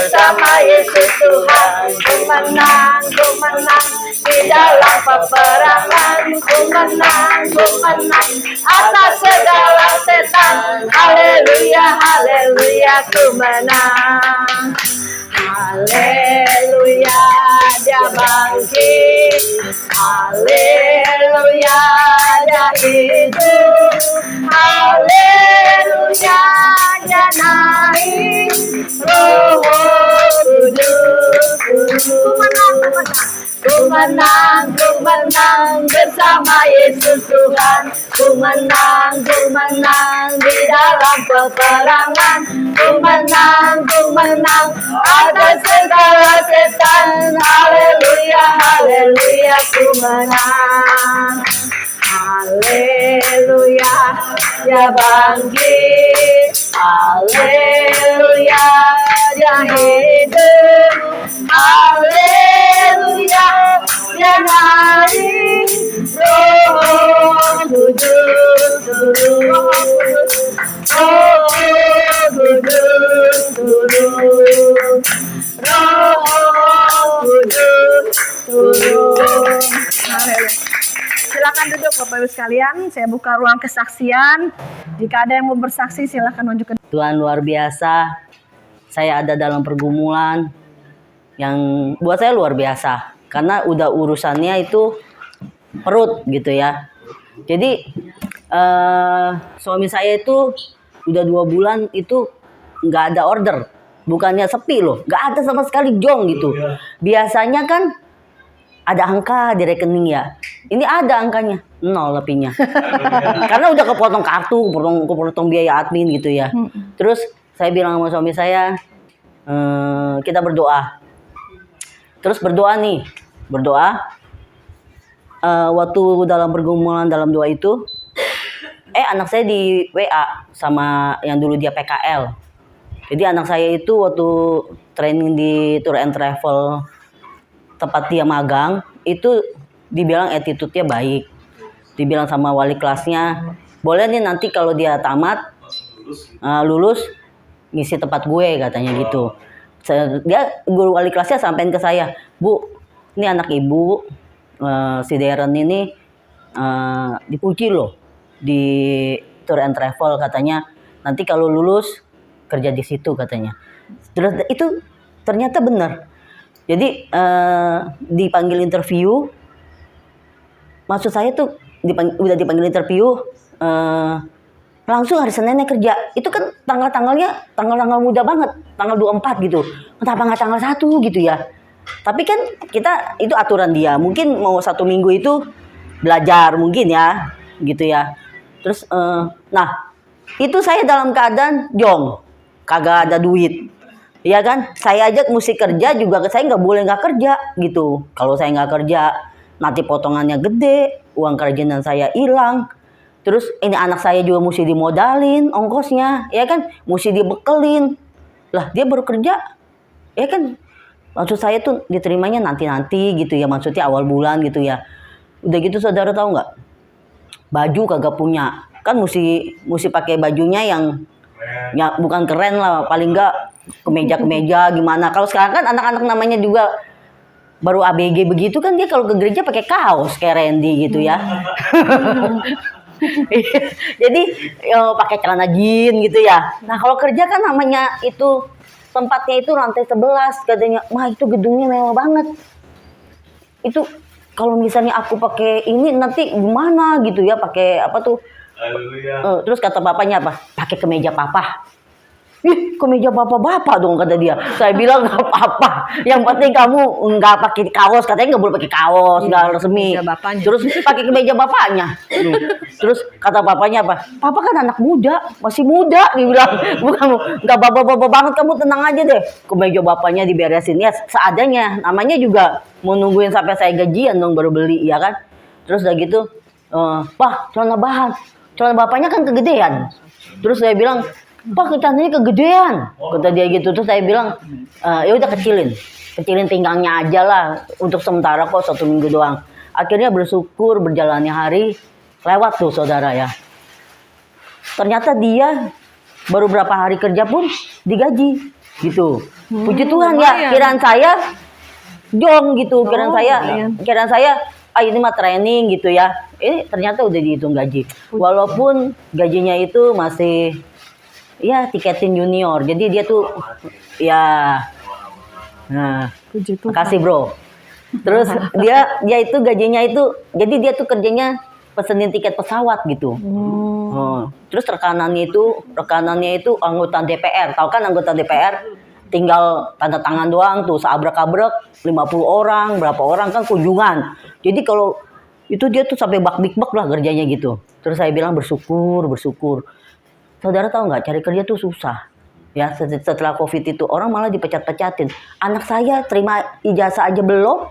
bersama Yesus Tuhan. Ku menang di dalam peperangan. Ku menang atas segala setan. Haleluya, haleluya, ku menang. Haleluya, dia bangkit. Haleluya, dia hidup. Haleluya, dia naik. Roh Kudus. Ku menang bersama Yesus Tuhan. Ku menang di dalam peperangan. Ku menang atas segala setan. Haleluya, haleluya, ku menang. Haleluya, dia bangkit. Haleluya, dia hidup. Haleluya, dia naik. Roh Kudus turun. Roh Kudus turun. Roh Kudus turun. Silakan duduk Bapak Ibu sekalian. Saya buka ruang kesaksian. Jika ada yang mau bersaksi silakan tunjukkan. Tuhan luar biasa. Saya ada dalam pergumulan yang buat saya luar biasa. Karena udah urusannya itu perut gitu ya. Jadi suami saya itu udah 2 bulan itu nggak ada order. Bukannya sepi loh. Nggak ada sama sekali jong gitu. Biasanya kan ada angka di rekening ya. Ini ada angkanya 0 lebihnya. Karena udah kepotong kartu, kepotong biaya admin gitu ya. Terus saya bilang sama suami saya, kita berdoa. Terus berdoa. Waktu dalam pergumulan dalam doa itu, anak saya di WA sama yang dulu dia PKL. Jadi anak saya itu waktu training di Tour and Travel tempat dia magang itu dibilang attitude-nya baik. Dibilang sama wali kelasnya, boleh nih nanti kalau dia tamat lulus ngisi tempat gue katanya gitu. Dia guru wali kelasnya sampein ke saya, Bu, ini anak ibu si Darren ini dipuji loh di Tour and Travel katanya. Nanti kalau lulus kerja di situ katanya. Terus itu ternyata benar. Jadi dipanggil interview, maksud saya tuh udah dipanggil interview, langsung hari Seninnya kerja. Itu kan tanggal muda banget, tanggal 24 gitu. Kenapa nggak tanggal 1 gitu ya? Tapi kan kita itu aturan dia. Mungkin mau 1 minggu itu belajar mungkin ya, gitu ya. Terus, nah itu saya dalam keadaan jong, kagak ada duit. Iya kan, saya aja mesti kerja juga, saya nggak boleh nggak kerja gitu. Kalau saya nggak kerja, nanti potongannya gede, uang kerjaan saya hilang. Terus ini anak saya juga mesti dimodalin ongkosnya, ya kan, mesti dibekelin. Lah dia baru kerja, ya kan. Maksud saya tuh diterimanya nanti gitu ya, maksudnya awal bulan gitu ya. Udah gitu saudara tahu nggak? Baju kagak punya, kan mesti pakai bajunya yang ya bukan keren lah, paling nggak kemeja gimana. Kalau sekarang kan anak-anak namanya juga baru ABG begitu kan, dia kalau ke gereja pakai kaos kayak Randy gitu ya. Jadi pakai celana jeans gitu ya. Nah kalau kerja kan namanya itu tempatnya itu lantai 11 katanya. Wah itu gedungnya mewah banget. Itu kalau misalnya aku pakai ini nanti gimana gitu ya, pakai apa tuh? Terus kata papanya apa? Pakai kemeja papa. Ih, kemeja bapak-bapak dong kata dia. Saya bilang nggak apa-apa. Yang penting kamu nggak pakai kaos. Katanya nggak boleh pakai kaos, nggak resmi. Terus pakai kemeja bapaknya. Terus kata papanya apa? Papa kan anak muda, masih muda. Dia bilang, bukan nggak bapak-bapak banget, kamu tenang aja deh. Kemeja bapaknya diberesin ya seadanya. Namanya juga mau nungguin sampai saya gajian dong baru beli ya kan. Terus udah gitu, Pak, celana bapaknya kan kegedean. Terus saya bilang, Pak, celananya kegedean, kata dia gitu. Terus saya bilang, ya udah kecilin pinggangnya aja lah, untuk sementara kok 1 minggu doang. Akhirnya bersyukur berjalannya hari, lewat tuh saudara ya. Ternyata dia baru berapa hari kerja pun digaji. gitu. Puji Tuhan ya, lumayan. kiraan saya jong gitu, lumayan. kiraan saya ini mah training gitu ya. Ini ternyata udah dihitung gaji. Walaupun gajinya itu masih ya tiketin junior. Jadi dia tuh ya, nah, Puji Tuhan. makasih bro. Terus dia itu gajinya itu, jadi dia tuh kerjanya pesenin tiket pesawat gitu. Terus rekanannya itu anggota DPR. Tahu kan anggota DPR tinggal tanda tangan doang tuh, seabrek-abrek 50 orang, berapa orang kan kunjungan. Jadi kalau itu dia tuh sampai bak-bik-bak lah kerjanya gitu. Terus saya bilang bersyukur. Saudara tahu nggak, cari kerja tuh susah. Ya, setelah COVID itu orang malah dipecat-pecatin. Anak saya terima ijazah aja belum,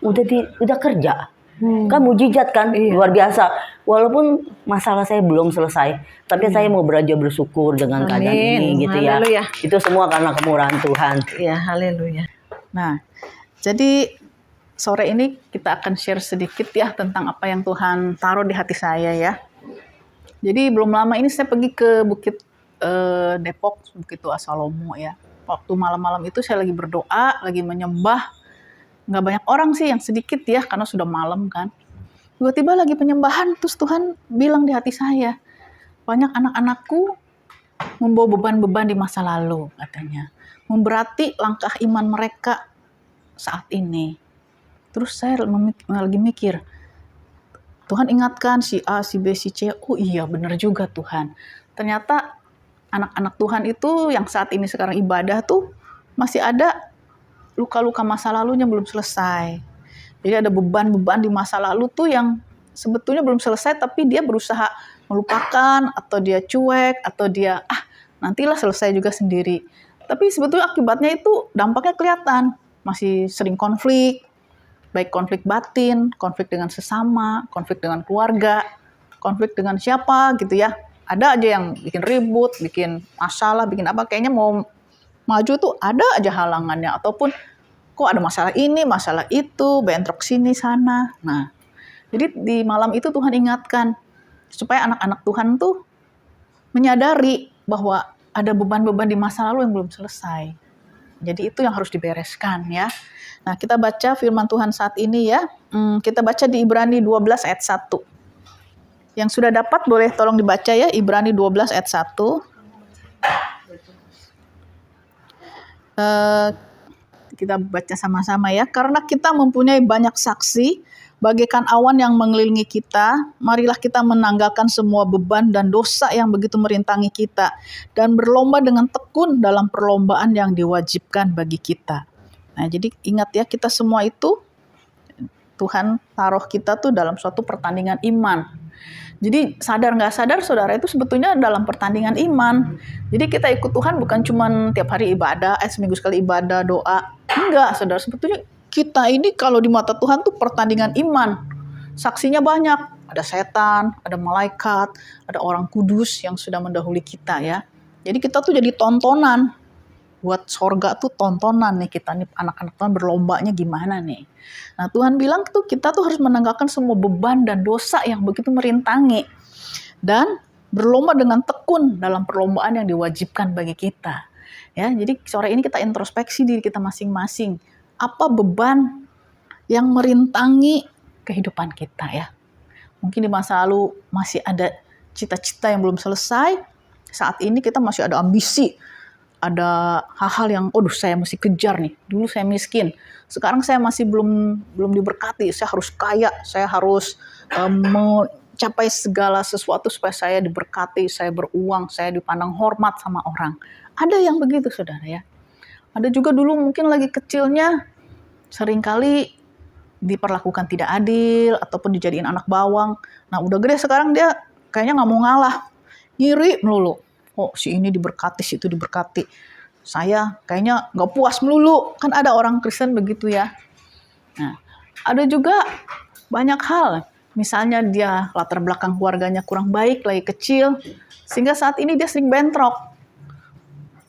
udah kerja. Kan mujizat kan, luar biasa. Walaupun masalah saya belum selesai, tapi saya mau belajar bersyukur dengan keadaan ini gitu ya. Haleluya. Itu semua karena kemurahan Tuhan. Ya, haleluya. Nah, jadi sore ini kita akan share sedikit ya tentang apa yang Tuhan taruh di hati saya ya. Jadi belum lama ini saya pergi ke Bukit Depok, Bukit Tua Salomo ya. Waktu malam-malam itu saya lagi berdoa, lagi menyembah. Nggak banyak orang sih, yang sedikit ya, karena sudah malam kan. Tiba-tiba lagi penyembahan, terus Tuhan bilang di hati saya, banyak anak-anakku membawa beban-beban di masa lalu, katanya. Memberati langkah iman mereka saat ini. Terus saya lagi mikir, Tuhan ingatkan si A, si B, si C. Oh iya, benar juga Tuhan. Ternyata anak-anak Tuhan itu yang saat ini sekarang ibadah tuh masih ada luka-luka masa lalunya belum selesai. Jadi ada beban-beban di masa lalu tuh yang sebetulnya belum selesai, tapi dia berusaha melupakan, atau dia cuek, atau dia nantilah selesai juga sendiri. Tapi sebetulnya akibatnya itu dampaknya kelihatan. Masih sering konflik, baik konflik batin, konflik dengan sesama, konflik dengan keluarga, konflik dengan siapa gitu ya. Ada aja yang bikin ribut, bikin masalah, bikin apa, kayaknya mau maju tuh ada aja halangannya, ataupun kok ada masalah ini, masalah itu, bentrok sini sana. Nah, jadi di malam itu Tuhan ingatkan supaya anak-anak Tuhan tuh menyadari bahwa ada beban-beban di masa lalu yang belum selesai. Jadi itu yang harus dibereskan ya. Nah, kita baca firman Tuhan saat ini ya. Kita baca di Ibrani 12 ayat 1. Yang sudah dapat boleh tolong dibaca ya, Ibrani 12 ayat 1. Kita baca sama-sama ya. Karena kita mempunyai banyak saksi, bagaikan awan yang mengelilingi kita, marilah kita menanggalkan semua beban dan dosa yang begitu merintangi kita, dan berlomba dengan tekun dalam perlombaan yang diwajibkan bagi kita. Nah, jadi ingat ya, kita semua itu Tuhan taruh kita tuh dalam suatu pertandingan iman. Jadi sadar nggak sadar saudara itu sebetulnya dalam pertandingan iman. Jadi kita ikut Tuhan bukan cuma tiap hari ibadah, seminggu sekali ibadah, doa. Enggak saudara, sebetulnya kita ini kalau di mata Tuhan tuh pertandingan iman. Saksinya banyak. Ada setan, ada malaikat, ada orang kudus yang sudah mendahului kita ya. Jadi kita tuh jadi tontonan. Buat sorga tuh tontonan nih, kita nih anak-anak Tuhan berlombanya gimana nih. Nah, Tuhan bilang tuh kita tuh harus menanggalkan semua beban dan dosa yang begitu merintangi, dan berlomba dengan tekun dalam perlombaan yang diwajibkan bagi kita. Ya, jadi sore ini kita introspeksi diri kita masing-masing. Apa beban yang merintangi kehidupan kita ya? Mungkin di masa lalu masih ada cita-cita yang belum selesai. Saat ini kita masih ada ambisi. Ada hal-hal yang, saya mesti kejar nih. Dulu saya miskin, sekarang saya masih belum diberkati. Saya harus kaya, saya harus mencapai segala sesuatu supaya saya diberkati, saya beruang, saya dipandang hormat sama orang. Ada yang begitu saudara ya. Ada juga dulu mungkin lagi kecilnya seringkali diperlakukan tidak adil ataupun dijadiin anak bawang. Nah, udah gede sekarang dia kayaknya nggak mau ngalah, ngiri melulu. Oh, si ini diberkati, si itu diberkati. Saya kayaknya nggak puas melulu. Kan ada orang Kristen begitu ya. Nah, ada juga banyak hal. Misalnya dia latar belakang keluarganya kurang baik, lagi kecil. Sehingga saat ini dia sering bentrok.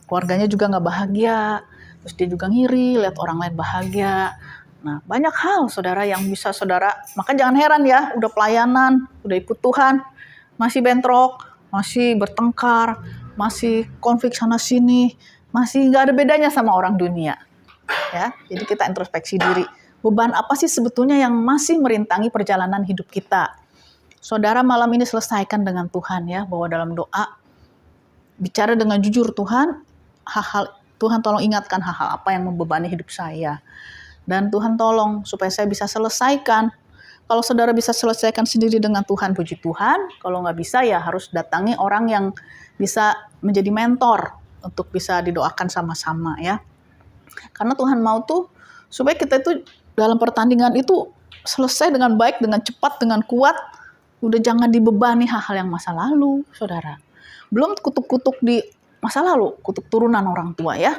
Keluarganya juga nggak bahagia. Terus dia juga ngiri, lihat orang lain bahagia. Nah, banyak hal saudara yang bisa saudara. Maka jangan heran ya, udah pelayanan, udah ikut Tuhan, masih bentrok, masih bertengkar, masih konflik sana sini, masih nggak ada bedanya sama orang dunia. Ya, jadi kita introspeksi diri. Beban apa sih sebetulnya yang masih merintangi perjalanan hidup kita? Saudara malam ini selesaikan dengan Tuhan ya, bahwa dalam doa bicara dengan jujur, Tuhan tolong ingatkan hal-hal apa yang membebani hidup saya. Dan Tuhan tolong supaya saya bisa selesaikan. Kalau saudara bisa selesaikan sendiri dengan Tuhan, puji Tuhan. Kalau nggak bisa ya harus datangi orang yang bisa menjadi mentor untuk bisa didoakan sama-sama ya. Karena Tuhan mau tuh supaya kita itu dalam pertandingan itu selesai dengan baik, dengan cepat, dengan kuat. Udah jangan dibebani hal-hal yang masa lalu, saudara. Belum kutuk-kutuk di masa lalu, kutuk turunan orang tua ya.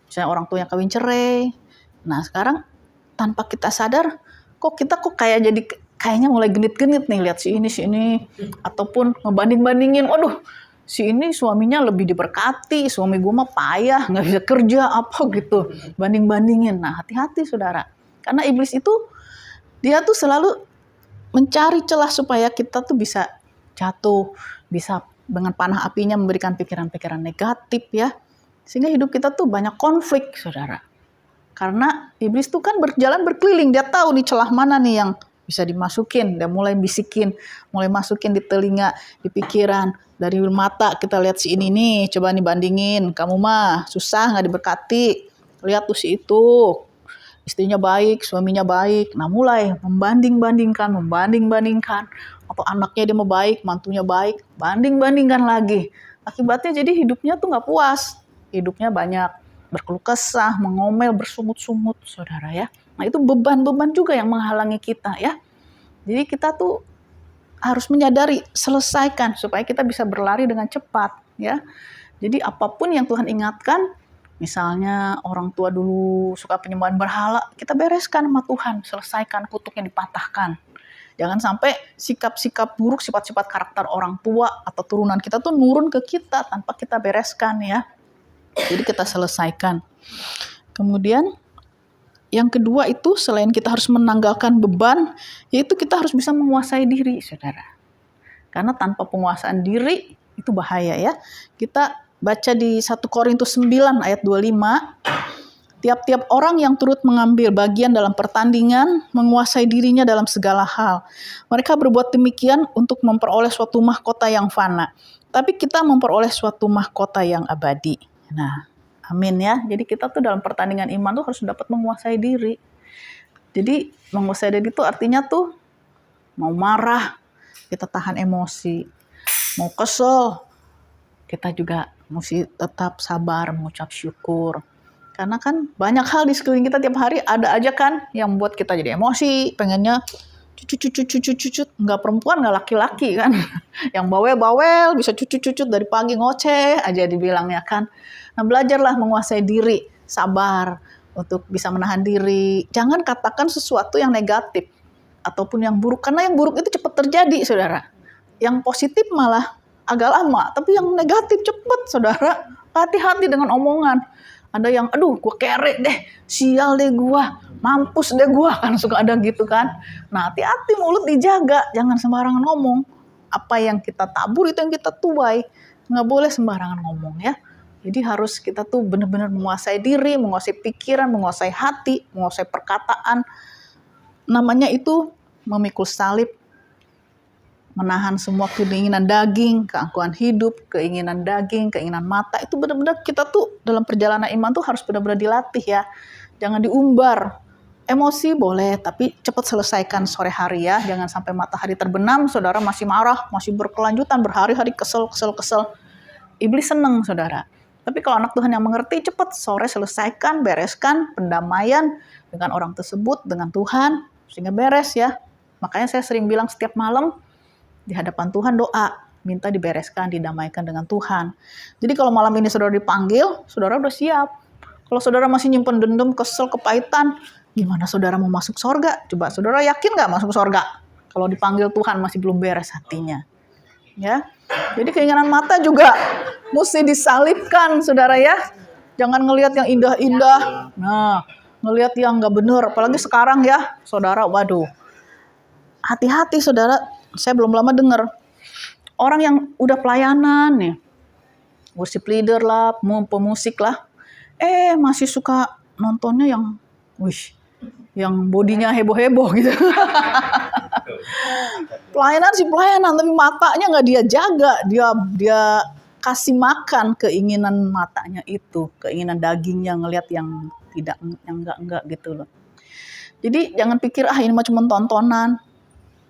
Misalnya orang tua yang kawin cerai. Nah sekarang tanpa kita sadar, kita kayaknya mulai genit-genit nih lihat si ini. Ataupun ngebanding-bandingin, waduh si ini suaminya lebih diberkati, suami gue mah payah, nggak bisa kerja apa gitu. Banding-bandingin. Nah hati-hati saudara. Karena iblis itu, dia tuh selalu mencari celah supaya kita tuh bisa jatuh, bisa dengan panah apinya memberikan pikiran-pikiran negatif ya. Sehingga hidup kita tuh banyak konflik, saudara. Karena iblis tuh kan berjalan berkeliling, dia tahu nih celah mana nih yang bisa dimasukin. Dia mulai bisikin, mulai masukin di telinga, di pikiran. Dari mata kita lihat si ini nih, coba nih bandingin. Kamu mah susah nggak diberkati. Lihat tuh si itu. Istrinya baik, suaminya baik. Nah mulai membanding-bandingkan. Atau anaknya dia mau baik, mantunya baik. Banding-bandingkan lagi. Akibatnya jadi hidupnya tuh nggak puas. Hidupnya banyak berkeluh kesah, mengomel, bersungut-sungut, saudara ya. Nah itu beban-beban juga yang menghalangi kita ya. Jadi kita tuh harus menyadari, selesaikan supaya kita bisa berlari dengan cepat ya. Jadi apapun yang Tuhan ingatkan, misalnya orang tua dulu suka penyembahan berhala, kita bereskan sama Tuhan, selesaikan, kutuknya dipatahkan. Jangan sampai sikap-sikap buruk, sifat-sifat karakter orang tua atau turunan kita tuh nurun ke kita tanpa kita bereskan ya. Jadi kita selesaikan. Kemudian yang kedua itu selain kita harus menanggalkan beban, yaitu kita harus bisa menguasai diri, saudara. Karena tanpa penguasaan diri itu bahaya ya. Kita baca di 1 Korintus 9 ayat 25, tiap-tiap orang yang turut mengambil bagian dalam pertandingan menguasai dirinya dalam segala hal. Mereka berbuat demikian untuk memperoleh suatu mahkota yang fana. Tapi kita memperoleh suatu mahkota yang abadi. Nah, amin ya. Jadi kita tuh dalam pertandingan iman tuh harus dapat menguasai diri. Jadi menguasai diri itu artinya tuh mau marah, kita tahan emosi. Mau kesel, kita juga mesti tetap sabar, mengucap syukur. Karena kan banyak hal di sekeliling kita tiap hari ada aja kan yang membuat kita jadi emosi, pengennya cucut, nggak perempuan nggak laki-laki kan, yang bawel-bawel bisa cucut dari pagi ngoceh aja dibilangnya kan. Nah belajarlah menguasai diri, sabar untuk bisa menahan diri. Jangan katakan sesuatu yang negatif ataupun yang buruk, karena yang buruk itu cepat terjadi, saudara. Yang positif malah agak lama, tapi yang negatif cepat, saudara. Hati-hati dengan omongan. Ada yang, aduh gue kere deh, sial deh gue, mampus deh gue, kan suka ada gitu kan. Nah hati-hati mulut dijaga, jangan sembarangan ngomong. Apa yang kita tabur itu yang kita tuai, nggak boleh sembarangan ngomong ya. Jadi harus kita tuh benar-benar menguasai diri, menguasai pikiran, menguasai hati, menguasai perkataan. Namanya itu memikul salib, menahan semua keinginan daging, keangkuhan hidup, keinginan daging, keinginan mata. Itu benar-benar kita tuh dalam perjalanan iman tuh harus benar-benar dilatih ya. Jangan diumbar. Emosi boleh, tapi cepat selesaikan sore hari ya. Jangan sampai matahari terbenam, saudara masih marah, masih berkelanjutan, berhari-hari kesel. Iblis seneng, saudara. Tapi kalau anak Tuhan yang mengerti, cepat sore selesaikan, bereskan pendamaian dengan orang tersebut, dengan Tuhan, sehingga beres ya. Makanya saya sering bilang setiap malam, di hadapan Tuhan doa, minta dibereskan, didamaikan dengan Tuhan. Jadi kalau malam ini saudara dipanggil, saudara udah siap. Kalau saudara masih nyimpen dendam, kesel, kepahitan, gimana saudara mau masuk sorga? Coba saudara yakin gak masuk sorga? Kalau dipanggil Tuhan masih belum beres hatinya. Ya, jadi keinginan mata juga mesti disalibkan, saudara ya. Jangan ngelihat yang indah-indah. Nah, ngelihat yang gak benar. Apalagi sekarang ya, saudara, waduh. Hati-hati, saudara. Saya belum lama dengar orang yang udah pelayanan nih, worship leader lah, pemusik lah, masih suka nontonnya yang, yang bodinya heboh-heboh gitu. Pelayanan sih pelayanan, tapi matanya nggak dia jaga, dia kasih makan keinginan matanya itu, keinginan dagingnya ngelihat yang tidak, yang enggak gitu loh. Jadi jangan pikir ini mah cuma tontonan.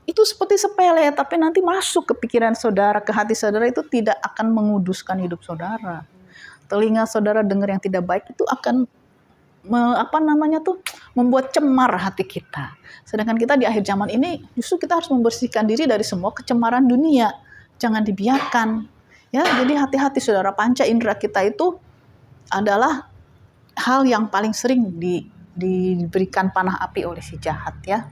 Itu seperti sepele, tapi nanti masuk ke pikiran saudara, ke hati saudara, itu tidak akan menguduskan hidup saudara. Telinga saudara dengar yang tidak baik itu akan membuat cemar hati kita. Sedangkan kita di akhir zaman ini justru kita harus membersihkan diri dari semua kecemaran dunia. Jangan dibiarkan. Ya, jadi hati-hati saudara, panca indera kita itu adalah hal yang paling sering diberikan panah api oleh si jahat ya.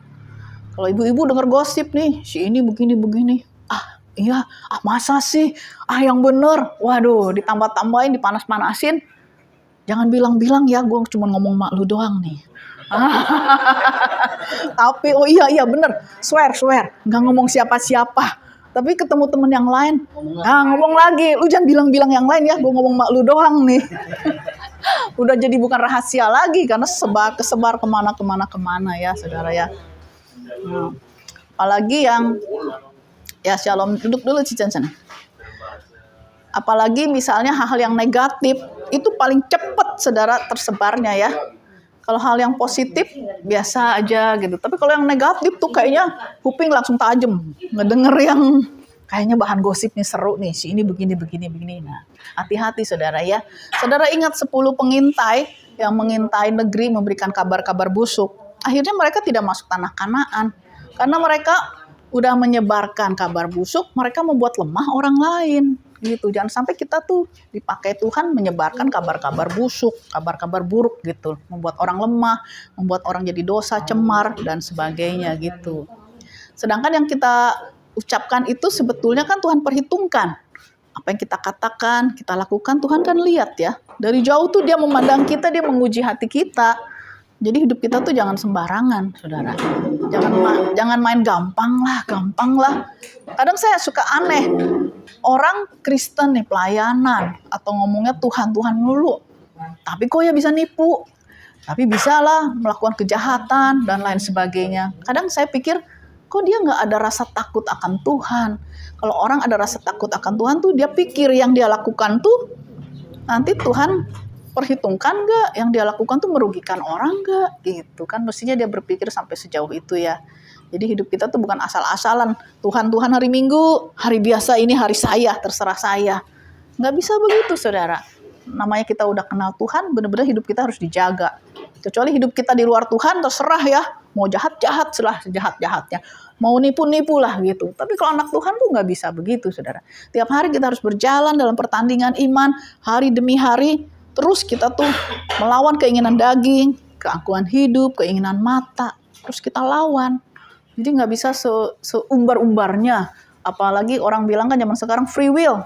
Kalau ibu-ibu dengar gosip nih, si ini begini-begini. Iya, masa sih? Yang bener. Waduh, ditambah-tambahin, dipanas-panasin. Jangan bilang-bilang ya, gue cuma ngomong mak lu doang nih. Tapi, iya bener. Swear. Nggak ngomong siapa-siapa. Tapi ketemu temen yang lain, ngomong lagi. Lu jangan bilang-bilang yang lain ya, gue ngomong mak lu doang nih. Udah jadi bukan rahasia lagi, karena kesebar kemana ya, saudara ya. Nah, apalagi yang, ya shalom, duduk dulu Cican sana. Apalagi misalnya hal-hal yang negatif, itu paling cepat saudara tersebarnya ya. Kalau hal yang positif biasa aja gitu. Tapi kalau yang negatif tuh kayaknya kuping langsung tajam. Ngedenger yang kayaknya bahan gosip nih seru nih. Si ini begini. Nah, hati-hati saudara ya. Saudara ingat 10 pengintai yang mengintai negeri memberikan kabar-kabar busuk. Akhirnya mereka tidak masuk tanah Kanaan. Karena mereka udah menyebarkan kabar busuk, mereka membuat lemah orang lain. Gitu. Jangan sampai kita tuh dipakai Tuhan menyebarkan kabar-kabar busuk, kabar-kabar buruk gitu, membuat orang lemah, membuat orang jadi dosa, cemar dan sebagainya gitu. Sedangkan yang kita ucapkan itu sebetulnya kan Tuhan perhitungkan. Apa yang kita katakan, kita lakukan, Tuhan kan lihat ya. Dari jauh tuh dia memandang kita, dia menguji hati kita. Jadi hidup kita tuh jangan sembarangan, saudara. Jangan main gampang lah. Kadang saya suka aneh. Orang Kristen nih pelayanan atau ngomongnya Tuhan dulu. Tapi kok ya bisa nipu? Tapi bisa lah melakukan kejahatan dan lain sebagainya. Kadang saya pikir, kok dia nggak ada rasa takut akan Tuhan? Kalau orang ada rasa takut akan Tuhan tuh dia pikir yang dia lakukan tuh nanti Tuhan perhitungkan nggak, yang dia lakukan tuh merugikan orang nggak gitu kan, mestinya dia berpikir sampai sejauh itu ya. Jadi hidup kita tuh bukan asal-asalan, Tuhan hari Minggu, hari biasa ini hari saya, terserah saya. Nggak bisa begitu saudara. Namanya kita udah kenal Tuhan, benar-benar hidup kita harus dijaga. Kecuali hidup kita di luar Tuhan, terserah ya, mau jahat-jahat sejahat-jahatnya, mau nipu-nipu lah gitu. Tapi kalau anak Tuhan tuh nggak bisa begitu saudara. Tiap hari kita harus berjalan dalam pertandingan iman, hari demi hari. Terus kita tuh melawan keinginan daging, keangkuhan hidup, keinginan mata. Terus kita lawan. Jadi nggak bisa seumbar-umbarnya. Apalagi orang bilang kan zaman sekarang free will.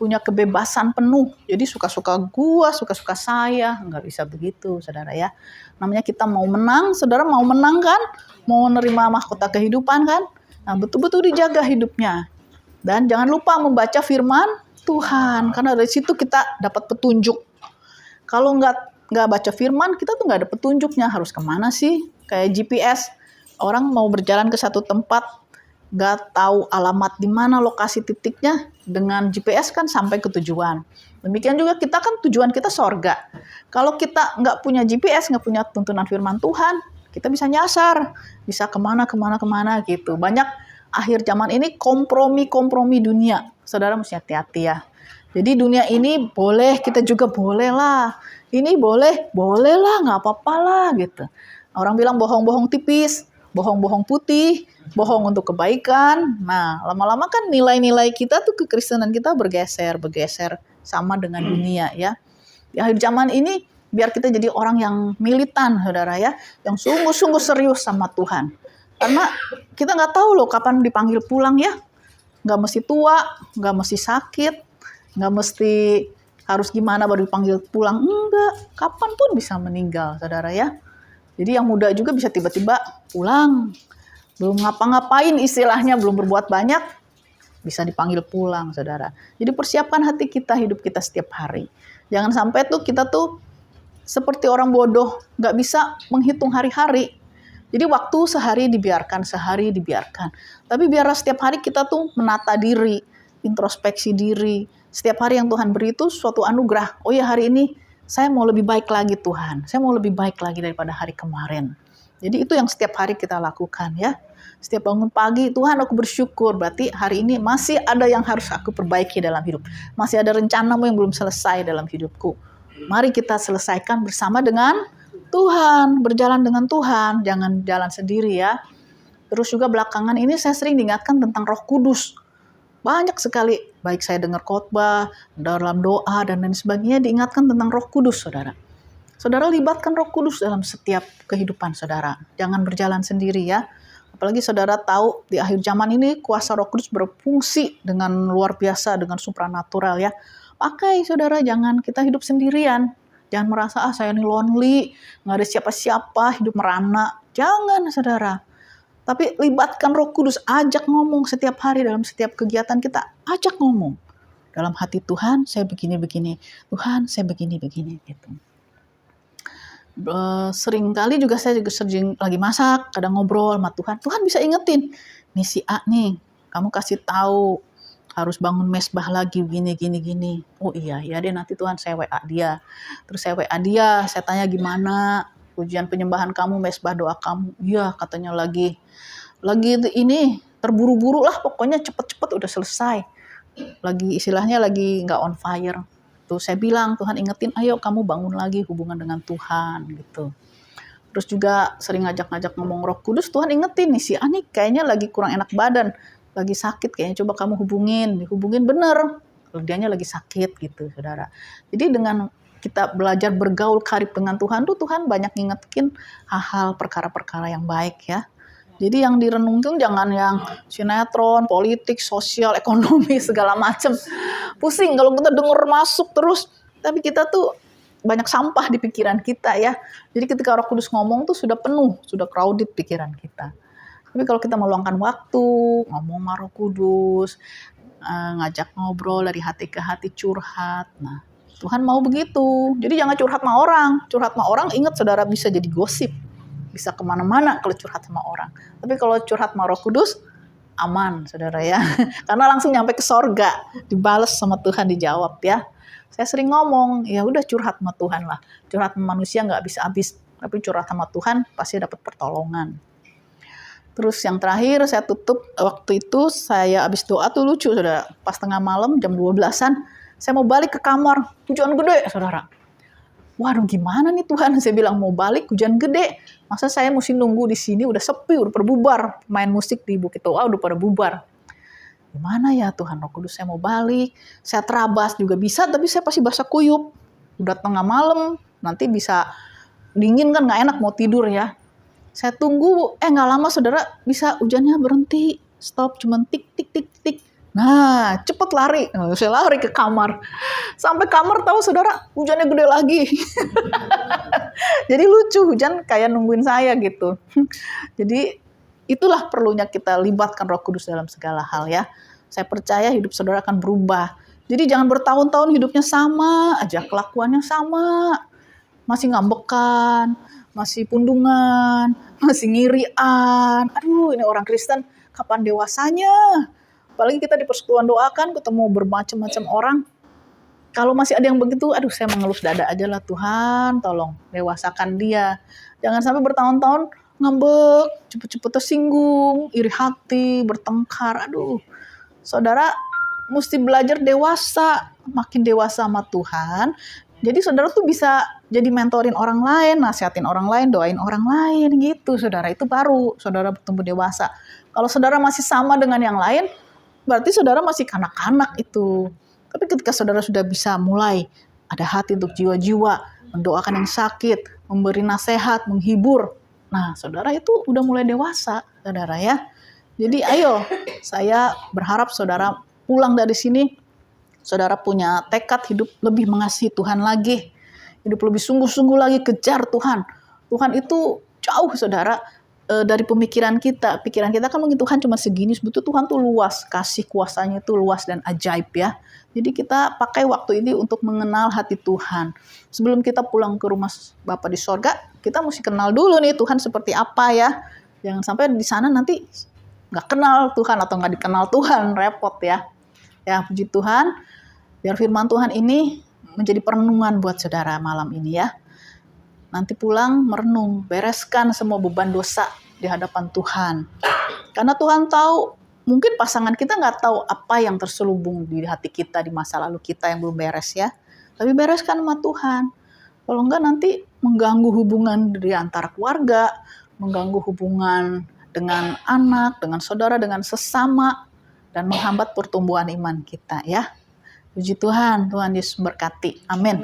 Punya kebebasan penuh. Jadi suka-suka gua, suka-suka saya. Nggak bisa begitu, saudara ya. Namanya kita mau menang, saudara mau menang kan? Mau menerima mahkota kehidupan kan? Nah, betul-betul dijaga hidupnya. Dan jangan lupa membaca firman Tuhan. Karena dari situ kita dapat petunjuk. Kalau nggak baca firman, kita tuh nggak ada petunjuknya. Harus kemana sih? Kayak GPS. Orang mau berjalan ke satu tempat, nggak tahu alamat di mana lokasi titiknya, dengan GPS kan sampai ke tujuan. Demikian juga kita kan tujuan kita sorga. Kalau kita nggak punya GPS, nggak punya tuntunan firman Tuhan, kita bisa nyasar, bisa kemana gitu. Banyak akhir zaman ini kompromi dunia. Saudara mesti hati-hati ya. Jadi dunia ini boleh, kita juga boleh lah. Ini boleh lah, nggak apa-apa lah gitu. Orang bilang bohong-bohong tipis, bohong-bohong putih, bohong untuk kebaikan. Nah, lama-lama kan nilai-nilai kita tuh, kekristenan kita bergeser sama dengan dunia ya. Di akhir zaman ini biar kita jadi orang yang militan, saudara ya, yang sungguh-sungguh serius sama Tuhan. Karena kita nggak tahu loh kapan dipanggil pulang ya. Nggak mesti tua, nggak mesti sakit, nggak mesti harus gimana baru dipanggil pulang. Enggak, kapan pun bisa meninggal, saudara ya. Jadi yang muda juga bisa tiba-tiba pulang. Belum ngapa-ngapain istilahnya, belum berbuat banyak, bisa dipanggil pulang, saudara. Jadi persiapkan hati kita, hidup kita setiap hari. Jangan sampai tuh kita tuh seperti orang bodoh, nggak bisa menghitung hari-hari. Jadi waktu sehari dibiarkan. Tapi biarlah setiap hari kita tuh menata diri, introspeksi diri. Setiap hari yang Tuhan beri itu suatu anugerah. Oh ya, hari ini saya mau lebih baik lagi Tuhan. Saya mau lebih baik lagi daripada hari kemarin. Jadi itu yang setiap hari kita lakukan ya. Setiap bangun pagi, Tuhan aku bersyukur. Berarti hari ini masih ada yang harus aku perbaiki dalam hidup. Masih ada rencanamu yang belum selesai dalam hidupku. Mari kita selesaikan bersama dengan Tuhan. Berjalan dengan Tuhan. Jangan jalan sendiri ya. Terus juga belakangan ini saya sering diingatkan tentang Roh Kudus. Banyak sekali, baik saya dengar khotbah, dalam doa, dan lain sebagainya, diingatkan tentang Roh Kudus, saudara. Saudara libatkan Roh Kudus dalam setiap kehidupan saudara. Jangan berjalan sendiri ya. Apalagi saudara tahu di akhir zaman ini kuasa Roh Kudus berfungsi dengan luar biasa, dengan supranatural ya. Pakai saudara, jangan kita hidup sendirian. Jangan merasa saya ini lonely, nggak ada siapa-siapa, hidup merana. Jangan saudara. Tapi libatkan Roh Kudus, ajak ngomong setiap hari dalam setiap kegiatan kita. Ajak ngomong. Dalam hati Tuhan, saya begini-begini. Tuhan, saya begini-begini gitu. Sering kali juga saya sering lagi masak, kadang ngobrol sama Tuhan. Tuhan bisa ingetin, nih si A nih, kamu kasih tahu harus bangun mesbah lagi gini. Oh iya, ya deh nanti Tuhan saya WA dia. Terus saya WA dia, saya tanya gimana pujian penyembahan kamu, mesbah doa kamu. Iya, katanya lagi ini terburu-buru lah, pokoknya cepet-cepet udah selesai. Lagi istilahnya lagi nggak on fire. Tuh saya bilang, Tuhan ingetin, ayo kamu bangun lagi hubungan dengan Tuhan gitu. Terus juga sering ngajak ngomong Roh Kudus, Tuhan ingetin nih si Ani kayaknya lagi kurang enak badan, lagi sakit kayaknya, coba kamu dihubungin bener. Kalau dianya lagi sakit gitu, saudara. Jadi dengan kita belajar bergaul karib dengan Tuhan tuh Tuhan banyak ngingetin hal-hal perkara-perkara yang baik ya. Jadi yang direnungkan jangan yang sinetron, politik, sosial, ekonomi, segala macam. Pusing kalau kita denger masuk terus. Tapi kita tuh banyak sampah di pikiran kita ya. Jadi ketika Roh Kudus ngomong tuh sudah penuh, sudah crowded pikiran kita. Tapi kalau kita meluangkan waktu, ngomong sama Roh Kudus, ngajak ngobrol dari hati ke hati, curhat. Nah, Tuhan mau begitu. Jadi jangan curhat sama orang. Curhat sama orang, ingat saudara bisa jadi gosip. Bisa kemana-mana kalau curhat sama orang. Tapi kalau curhat sama Roh Kudus, aman saudara ya. Karena langsung nyampe ke sorga, dibales sama Tuhan, dijawab ya. Saya sering ngomong, ya udah curhat sama Tuhan lah. Curhat sama manusia nggak habis-habis, tapi curhat sama Tuhan pasti dapat pertolongan. Terus yang terakhir saya tutup, waktu itu saya habis doa tuh lucu saudara. Pas tengah malam jam 12-an, saya mau balik ke kamar, hujan gede saudara. Waduh gimana nih Tuhan, saya bilang mau balik hujan gede. Masa saya mesti nunggu di sini, udah sepi, udah pada bubar. Main musik di Bukit Toa udah pada bubar. Gimana ya Tuhan Roh Kudus, saya mau balik. Saya terabas juga bisa, tapi saya pasti basah kuyup. Udah tengah malam, nanti bisa dingin kan gak enak mau tidur ya. Saya tunggu, gak lama saudara bisa hujannya berhenti. Stop, cuman tik. Nah, cepet lari. Saya lari ke kamar. Sampai kamar tahu saudara, hujannya gede lagi. Jadi lucu, hujan kayak nungguin saya gitu. Jadi itulah perlunya kita libatkan Roh Kudus dalam segala hal ya. Saya percaya hidup saudara akan berubah. Jadi jangan bertahun-tahun hidupnya sama aja, kelakuannya sama. Masih ngambekan, masih pundungan, masih ngirian. Aduh, ini orang Kristen kapan dewasanya? Apalagi kita di persekutuan doa kan ketemu bermacam-macam orang. Kalau masih ada yang begitu, aduh saya mengelus dada aja lah, Tuhan tolong dewasakan dia. Jangan sampai bertahun-tahun ngambek, cepet-cepet tersinggung, iri hati, bertengkar. Aduh, saudara mesti belajar dewasa, makin dewasa sama Tuhan. Jadi saudara tuh bisa jadi mentorin orang lain, nasihatin orang lain, doain orang lain gitu saudara. Itu baru saudara bertumbuh dewasa. Kalau saudara masih sama dengan yang lain, berarti saudara masih kanak-kanak itu. Tapi ketika saudara sudah bisa mulai ada hati untuk jiwa-jiwa, mendoakan yang sakit, memberi nasihat, menghibur. Nah, saudara itu udah mulai dewasa, saudara ya. Jadi ayo, saya berharap saudara pulang dari sini, saudara punya tekad hidup lebih mengasihi Tuhan lagi. Hidup lebih sungguh-sungguh lagi kejar Tuhan. Tuhan itu jauh saudara. dari pemikiran kita. Pikiran kita kan mungkin Tuhan cuma segini, sebetulnya Tuhan tuh luas, kasih kuasanya tuh luas dan ajaib ya. Jadi kita pakai waktu ini untuk mengenal hati Tuhan. Sebelum kita pulang ke rumah Bapa di sorga, kita mesti kenal dulu nih Tuhan seperti apa ya. Jangan sampai di sana nanti nggak kenal Tuhan atau nggak dikenal Tuhan, repot ya. Ya puji Tuhan, biar firman Tuhan ini menjadi perenungan buat saudara malam ini ya. Nanti pulang merenung, bereskan semua beban dosa di hadapan Tuhan. Karena Tuhan tahu, mungkin pasangan kita nggak tahu apa yang terselubung di hati kita, di masa lalu kita yang belum beres ya. Tapi bereskan sama Tuhan. Kalau enggak nanti mengganggu hubungan di antara keluarga, mengganggu hubungan dengan anak, dengan saudara, dengan sesama, dan menghambat pertumbuhan iman kita ya. Puji Tuhan, Tuhan Yesus berkati. Amin.